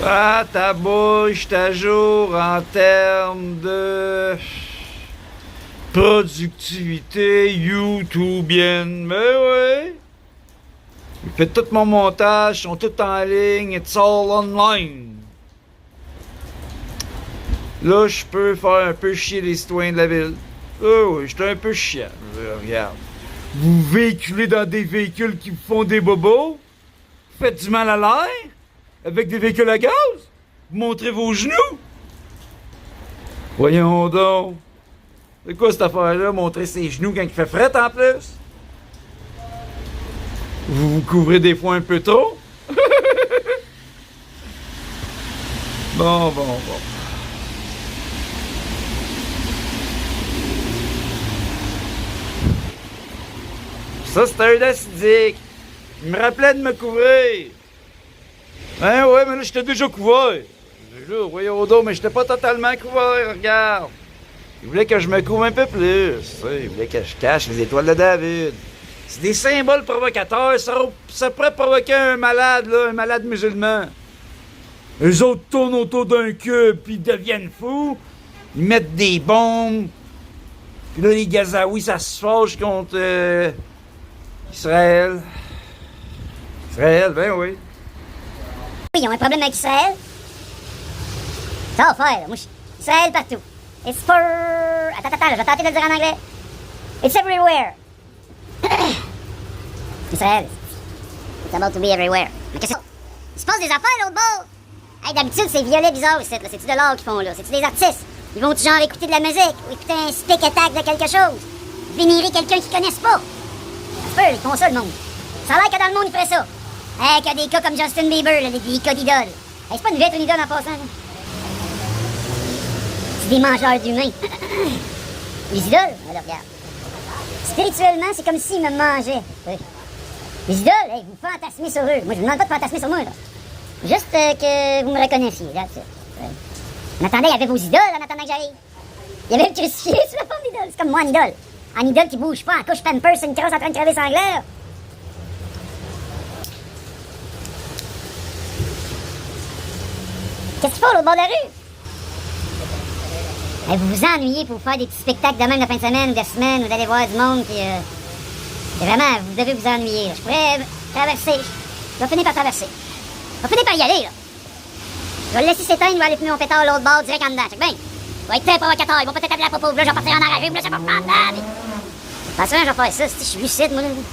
Ah, ta bouche, ta jour en termes de productivité YouTubienne. Mais oui. Je fais tout mon montage, ils sont tous en ligne, it's all online. Là, je peux faire un peu chier les citoyens de la ville. Oh oui, j'étais un peu chiant. Regarde. Vous véhiculez dans des véhicules qui vous font des bobos? Vous faites du mal à l'air? Avec des véhicules à gaz? Vous montrez vos genoux? Voyons donc. C'est quoi cette affaire-là? Montrer ses genoux quand il fait fret en plus? Vous vous couvrez des fois un peu trop? Bon. Ça, c'était un acidique. Il me rappelait de me couvrir. Hein, ouais, mais là, j'étais déjà couvert. Là, voyons donc, mais j'étais pas totalement couvert, regarde. Il voulait que je me couvre un peu plus. Il voulait que je cache les étoiles de David. C'est des symboles provocateurs. Ça pourrait provoquer un malade, là, un malade musulman. Eux autres tournent autour d'un cube, puis ils deviennent fous. Ils mettent des bombes. Puis là, les Gazaouis, ça se fâche contre Israël. Israël, ben oui. Ils ont un problème avec Israël. Ça va faire, moi, Israël partout. It's for... Attends, je vais tenter de le dire en anglais. It's everywhere. Israël. It's about to be everywhere. Mais qu'est-ce que c'est? Il se passe des affaires l'autre bord. Hey, d'habitude, c'est violet bizarre ici, là. C'est-tu de l'art qu'ils font, là? C'est-tu des artistes? Ils vont genre écouter de la musique ou écouter un stick attack de quelque chose? Vénérer quelqu'un qu'ils connaissent pas? Ça se peut, ils font ça, le monde. Ça a l'air que dans le monde, ils feraient ça. Hey, qu'il y a des cas comme Justin Bieber, là, des cas d'idoles. Hey, c'est pas une vraie une idole en passant, là. C'est des mangeurs d'humains. Les idoles, alors regarde. Spirituellement, c'est comme s'ils me mangeaient. Oui. Les idoles, hey, vous fantasmez sur eux. Moi, je vous demande pas de fantasmer sur moi, là. Juste que vous me reconnaissiez, là. Oui. En attendant, il y avait vos idoles en attendant que j'arrive. Il y avait le crucifié sous la forme d'idole. C'est comme moi en idole. En idole qui bouge pas, en couche Pampers, une crosse en train de crever sans glaire. Qu'est-ce qu'il faut, l'autre bord de la rue? Hey, vous vous ennuyez pour faire des petits spectacles de même de fin de semaine, de semaine, ou d'aller voir du monde, puis vraiment, vous devez vous ennuyer, là. Je pourrais traverser. Je vais finir par traverser. Je vais finir par y aller, là. Je vais le laisser s'éteindre, je vais aller fumer mon pétard l'autre bord, direct en dedans. Check bien. Ça va être très provocateur. Ils vont peut-être appeler la popo. Là, je vais partir en enragé. Là, ça va me prendre là. De toute façon, je vais faire ça. Si je suis lucide, moi. De toute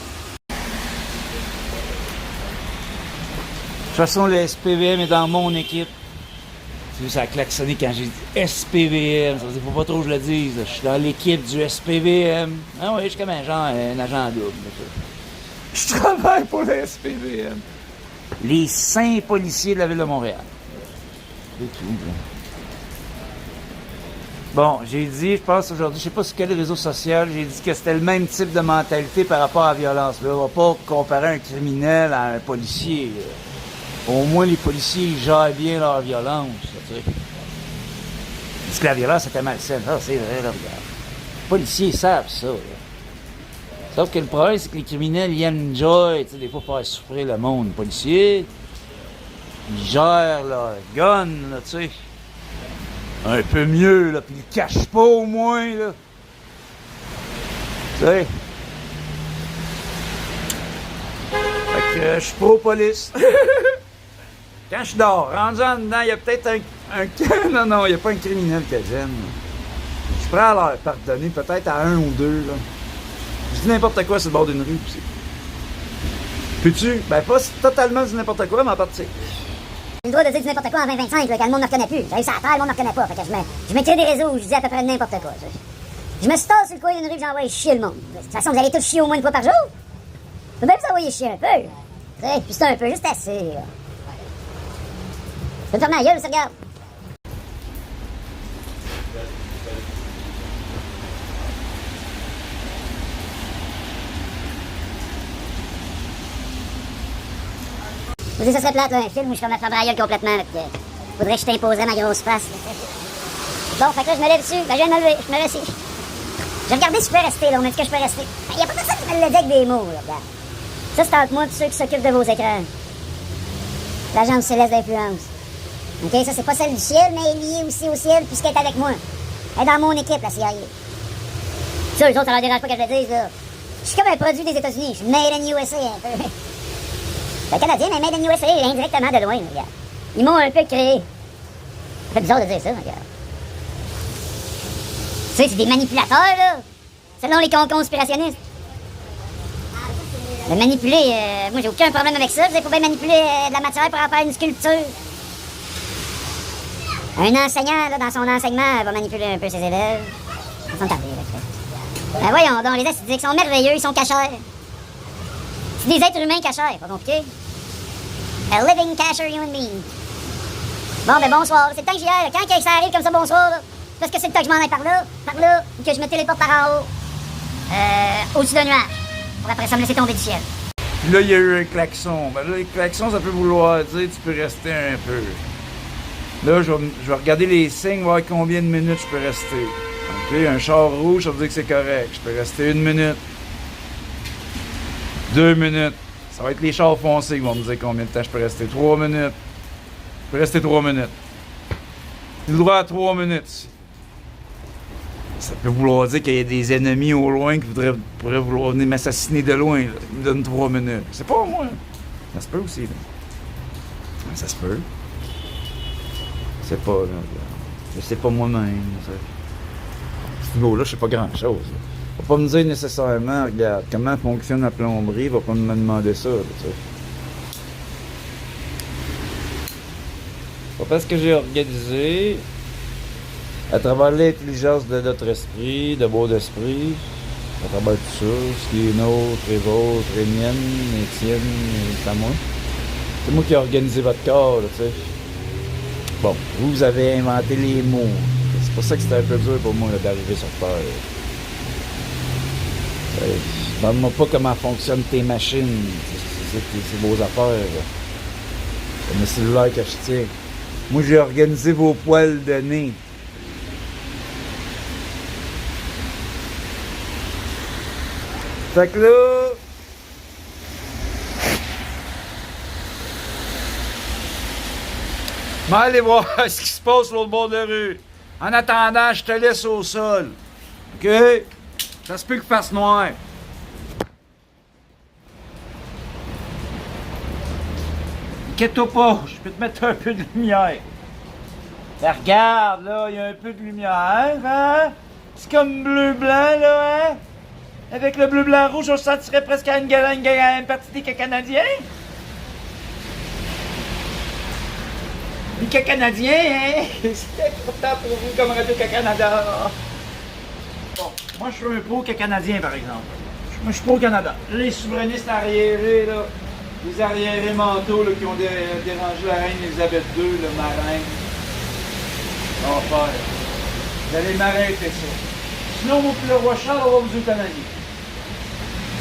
façon, le SPVM est dans mon équipe. Tu sais, ça a klaxonné quand j'ai dit SPVM. Ça veut dire, faut pas trop que je le dise. Je suis dans l'équipe du SPVM. Ah oui, je suis comme un agent double. Je travaille pour le SPVM. Les 5 policiers de la Ville de Montréal. C'est tout, là. Bon, j'ai dit, je pense aujourd'hui, je sais pas sur quel réseau social, j'ai dit que c'était le même type de mentalité par rapport à la violence. Là, on va pas comparer un criminel à un policier. Au moins, les policiers, ils gèrent bien leur violence. Tu sais. Parce que la violence, c'était malsaine. Ah, c'est vrai, là, regarde. Les policiers savent ça. Là. Sauf que le problème, c'est que les criminels, ils enjoy, tu sais, des fois, faire souffrir le monde. Les policiers, ils gèrent leur gun, là, tu sais. Un peu mieux, là, puis ils le cachent pas au moins, là. Tu sais. Fait que je suis pro-police. Quand je dors, rendu en dedans, il y a peut-être un... Non, il n'y a pas un criminel que j'aime. Je suis prêt à leur pardonner, peut-être à un ou deux, là. Je dis n'importe quoi sur le bord d'une rue, aussi. Peux-tu? Ben, pas totalement du n'importe quoi, mais en partie. J'ai le droit de dire du n'importe quoi en 2025, là, quand le monde ne me reconnaît plus. J'arrive sur la terre, le monde ne me reconnaît pas. Fait que je me tire des réseaux où je dis à peu près n'importe quoi. Je me stasse sur le coin d'une rue et j'envoie chier le monde. De toute façon, vous allez tous chier au moins une fois par jour. Vous pouvez même vous envoyer chier un peu. Puis c'est un peu, juste assez. Là. Je peux me fermer la gueule, ça regarde. Vous dites, ça serait plate, là, un film où je suis comme la gueule complètement. Faudrait que je t'imposerais ma grosse face. Bon, fait que là, je me lève dessus. Ben, je viens de me lever. Je me réussis. J'ai regardé si je peux rester, là. On m'a dit que je peux rester. Il n'y a pas personne qui me le dit avec des mots, là, regarde. Ça, c'est entre moi et ceux qui s'occupent de vos écrans. L'agence céleste d'influence. OK, ça, c'est pas celle du ciel, mais elle est liée aussi au ciel puisqu'elle est avec moi. Elle est dans mon équipe, la CIA. Ça, eux autres, ça leur dérange pas que je le dise, là. Je suis comme un produit des États-Unis. Je suis made in USA, un peu. Le Canadien, mais made in USA, indirectement de loin, regarde. Ils m'ont un peu créé. Ça fait bizarre de dire ça, regarde. Tu sais, c'est des manipulateurs, là. Selon les conspirationnistes. De manipuler, moi, j'ai aucun problème avec ça. Vous faut bien manipuler de la matière pour en faire une sculpture. Un enseignant, là, dans son enseignement, va manipuler un peu ses élèves. Ils sont tardés, là. Ben voyons donc, les acidiques sont merveilleux, ils sont cachers. C'est des êtres humains cachers, pas compliqué. A living casher human being. Bon, ben bonsoir, c'est le temps que j'y aille. Quand ça arrive comme ça, bonsoir, là, parce que c'est le temps que je m'en aille par là, ou que je me téléporte par en haut, au-dessus d'un nuage, pour après ça me laisser tomber du ciel. Puis là, il y a eu un klaxon. Ben là, les klaxons, ça peut vouloir dire tu peux rester un peu. Là, je vais regarder les signes, voir combien de minutes je peux rester. OK, un char rouge, ça veut dire que c'est correct. Je peux rester 1 minute. 2 minutes. Ça va être les chars foncés qui vont me dire combien de temps je peux rester. 3 minutes. Je peux rester 3 minutes. J'ai le droit à 3 minutes. Ça peut vouloir dire qu'il y a des ennemis au loin qui pourraient vouloir venir m'assassiner de loin. Là. Ils me donnent 3 minutes. C'est pas moi. Ça se peut aussi. Là. Ça se peut. C'est pas, là. Je sais pas moi-même. Ce niveau-là, je sais pas grand-chose. Va pas me dire nécessairement, regarde, comment fonctionne la plomberie, va pas me demander ça, là, tu sais. Pas parce que j'ai organisé, à travers l'intelligence de notre esprit, de votre esprit, à travers tout ça, ce qui est nôtre, et vôtre, et mienne, et tienne, c'est à moi. C'est moi qui ai organisé votre corps, là, tu sais. Bon, vous avez inventé les mots. C'est pour ça que c'était un peu dur pour moi là, d'arriver sur Terre. Demande-moi pas comment fonctionnent tes machines. C'est vos affaires. Là. C'est mes cellulaires que je tiens. Moi, j'ai organisé vos poils de nez. Fait que là... Je vais aller voir ce qui se passe sur l'autre bord de la rue. En attendant, je te laisse au sol. OK? Ça se peut qu'il fasse noir. Inquiète-toi pas, je peux te mettre un peu de lumière. Ben regarde, là, il y a un peu de lumière, hein? C'est comme bleu-blanc, là, hein? Avec le bleu-blanc-rouge, on se sentirait presque à une partie des Canadiens. Les Canadiens, hein? C'est important pour vous comme Radio-Canada. Bon, moi, je suis un pro-Canadien, par exemple. Moi, je suis pro-Canada. Les souverainistes arriérés, là, les arriérés mentaux là, qui ont dérangé la reine Elisabeth II, le marin. Ça va faire. Vous allez m'arrêter ça. Sinon, mon le roi Charles va vous euthanasier.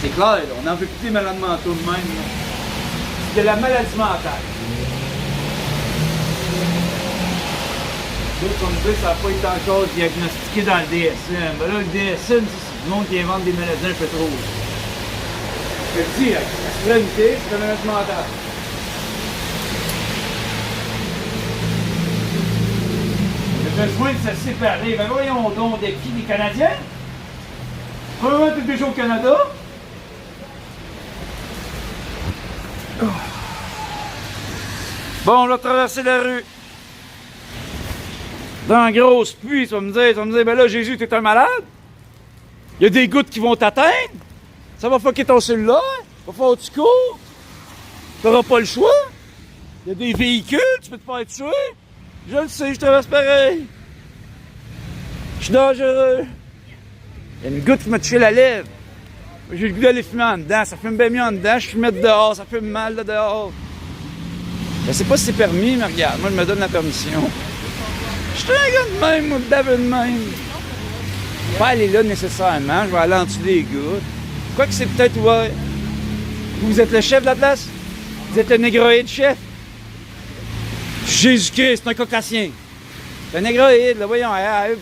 C'est clair, là, on n'en veut plus des malades mentaux de même. Là. C'est de la maladie mentale. D'autres, comme je dis, ça n'a pas été encore diagnostiqué dans le DSM. Ben là, le DSM, c'est du monde qui invente des maladies un peu trop. Je te dis, la souveraineté, c'est la maladie mentale. On a besoin de se séparer. Ben voyons donc, des qui? Des Canadiens? Probablement, t'es déjà au Canada? Oh. Bon, on va traverser la rue. Dans la grosse pluie, tu vas me dire, ben là, Jésus, t'es un malade? Il y a des gouttes qui vont t'atteindre? Ça va fucker ton cellulaire? Va falloir que tu cours? T'auras pas le choix? Il y a des véhicules, tu peux te faire tuer? Je le sais, je traverse pareil. Je suis dangereux. Il y a une goutte qui m'a touché la lèvre. J'ai le goût d'aller fumer en dedans. Ça fume bien mieux en dedans. Je fume dehors. Ça fume mal là dehors. Je sais pas si c'est permis, mais regarde, moi je me donne la permission. Je suis un gars de même, moi, de même. Je vais pas aller là nécessairement. Je vais aller en dessous des gouttes. Quoique c'est peut-être ouvert. Vous êtes le chef de la place? Vous êtes le négroïde chef? Jésus-Christ, c'est un caucasien. C'est un négroïde, là, voyons.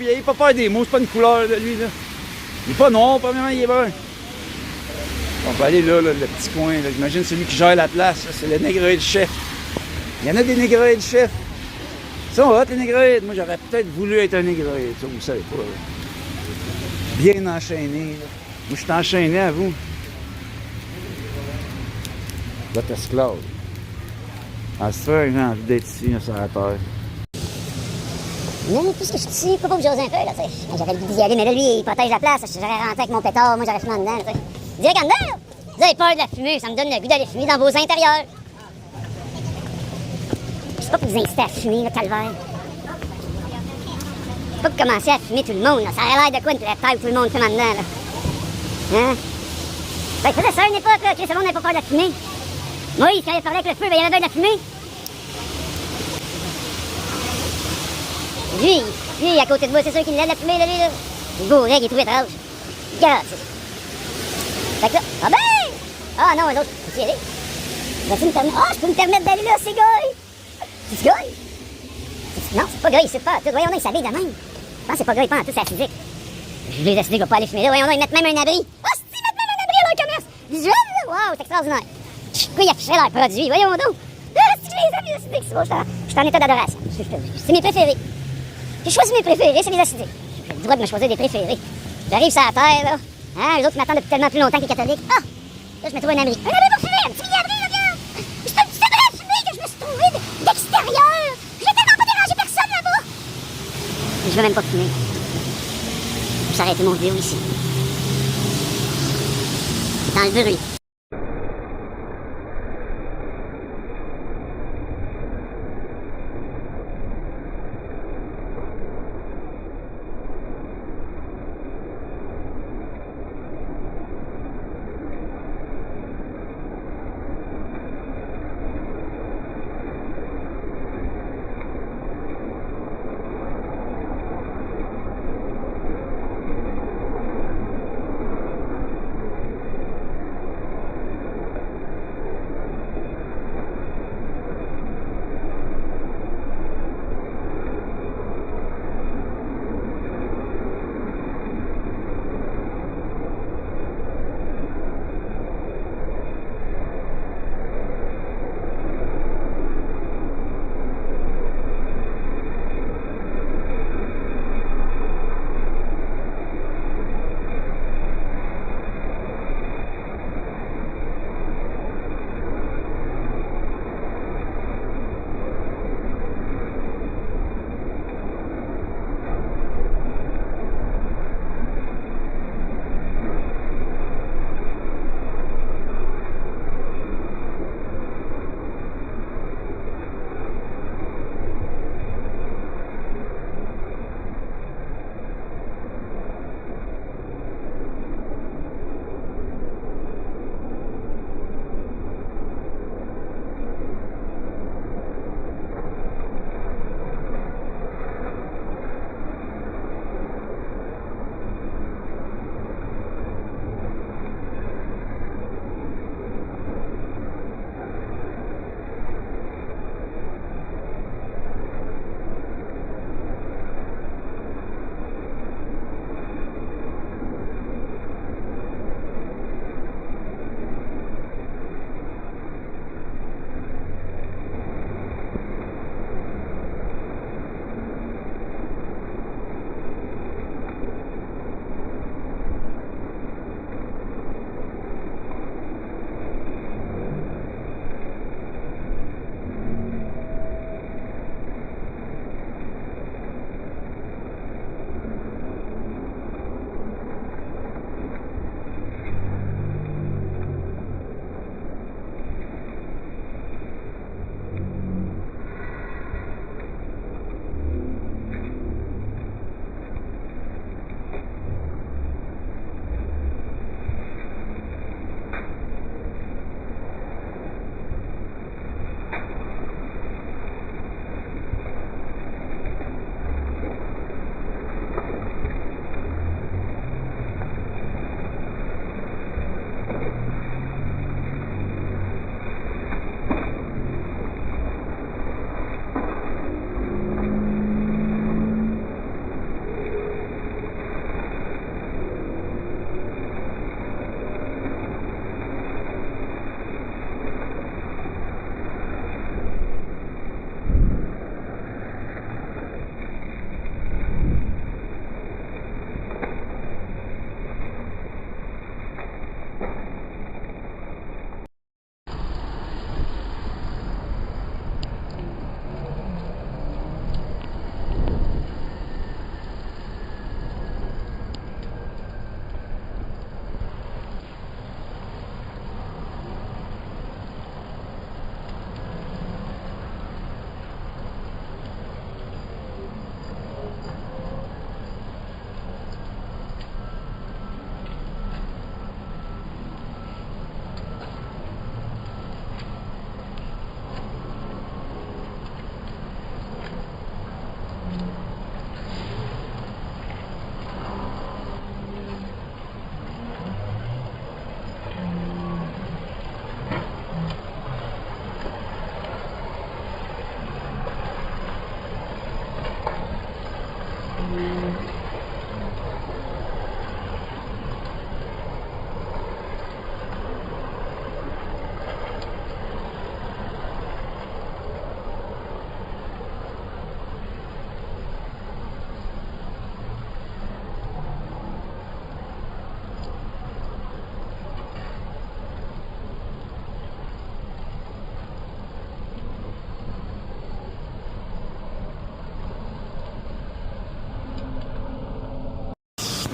Il n'a pas peur des mots, c'est pas une couleur, là, lui, là. Il est pas noir, premièrement, il est brun. On va aller là, le petit coin, là. J'imagine celui qui gère la place, là, c'est le négroïde chef. Il y en a des négroïdes chefs. Ils sont hot, les négroïdes. Moi, j'aurais peut-être voulu être un négroïde, ça, vous savez pas. Là. Bien enchaîné. Là. Moi, je suis enchaîné à vous. Votre esclave. Ah, c'est vrai, j'ai envie d'être ici, là, sur la terre. Non, puisque je suis ici, pourquoi vous j'ose un peu, là, tu sais. J'aurais le goût d'y aller, mais là, lui, il protège la place. J'aurais rentré avec mon pétard, moi, j'aurais fumé en dedans, tu sais. Direct en dedans, là. Vous avez peur de la fumée, ça me donne le goût d'aller fumer dans vos intérieurs. C'est pas pour vous inciter à fumer, le calvaire. C'est pas pour commencer à fumer tout le monde, là. Ça aurait l'air de quoi une terre où tout le monde fume en dedans, là. Hein? Ben, il faisait ça à une époque, là, que le monde n'avait pas peur de la fumée. Moi, il parlait avec le feu, ben, il y avait bien de la fumée. Lui, à côté de moi, c'est sûr qu'il l'a de la fumée, là, lui, là. Il bourrait, il est tout étrange. Regarde, c'est... Fait que là, ah ben! Ah non, un autre, peux-tu y aller? Vas-tu me permettre? Ah, je peux me permettre d'aller là, c'est goy! C'est goy? Non, c'est pas goy, c'est pas tout. Voyons, là, il s'habille de même. Je pense que c'est pas goy, pas en tout, c'est physique. Je lui ai décidé qu'il va pas aller fumer là. Voyons, là, ils mettent même un abri. Ah, c'est ils mettent même un abri à leur commerce! Visuel, là! Waouh, c'est extraordinaire. Pourquoi ils afficheraient leurs produits? Voyons donc! Ah, si je les aime, les acidiques, c'est bon, je suis en état d'adoration. C'est mes préférés. J'ai choisi mes préférés, c'est les acidiques. J'ai le droit de me choisir des préférés. J'arrive sur la terre, là. Hein, les autres m'attendent depuis tellement plus longtemps qu'ils sont catholiques. Ah! Là, je me trouve un abri. Un abri pour fumer! Un petit mini abri, là, viens! C'est un petit abri à fumer que je me suis trouvé d'extérieur! Je n'ai tellement pas dérangé personne là-bas! Je veux même pas fumer. Je vais arrêter mon vidéo ici. Dans le bruit.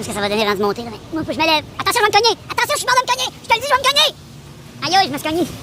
Qu'est-ce que ça va donner avant de monter, là? Moi, faut que je me lève. Attention, je vais me cogner! Attention, je suis mort de me cogner! Je te le dis, je vais me cogner! Aïe, je me suis cogné.